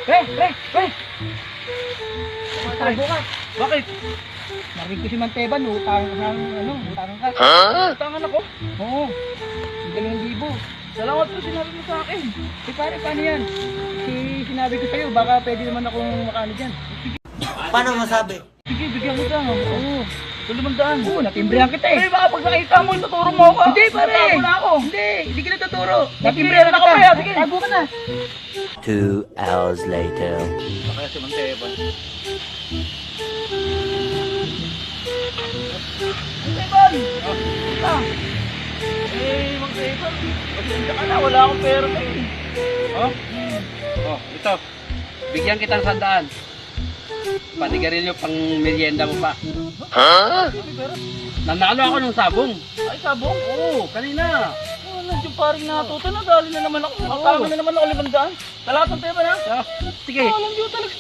Pre! Tago ka. Bakit? Narinig ko si Manteban, utangan ka. Utangan ako? Oo. 2,000. Salamat po, sinabi mo sa akin. Pare, paano yan? Sinabi ko sa'yo, baka pwede naman akong makaano dyan. Paano masabi? Sige, bigyan kita. Oo. 200. Oo, natimbrihan kita eh. Eh, baka pag nakita mo, ituturo mo ako. Hindi, pare. Tago na ako. Hindi kita tuturo. Natimbrihan Natimbrihan ako, kita. pre. Sige. Tago ka na. 2 hours later. Kaya si Manteban. Manteban! Ito. Manteban. Pasensya ka na, wala akong pera na eh. Ito. Bigyan kitang 100. Patigarilyo pang merienda mo pa. Nanalo ako ng sabong. Ay, sabong? Oo, kanina. Nandiyo paring natuto na, dali na naman ako. Ang tama na naman ako 500. Talaga Manteban ha? Sige. Alam niyo talaga.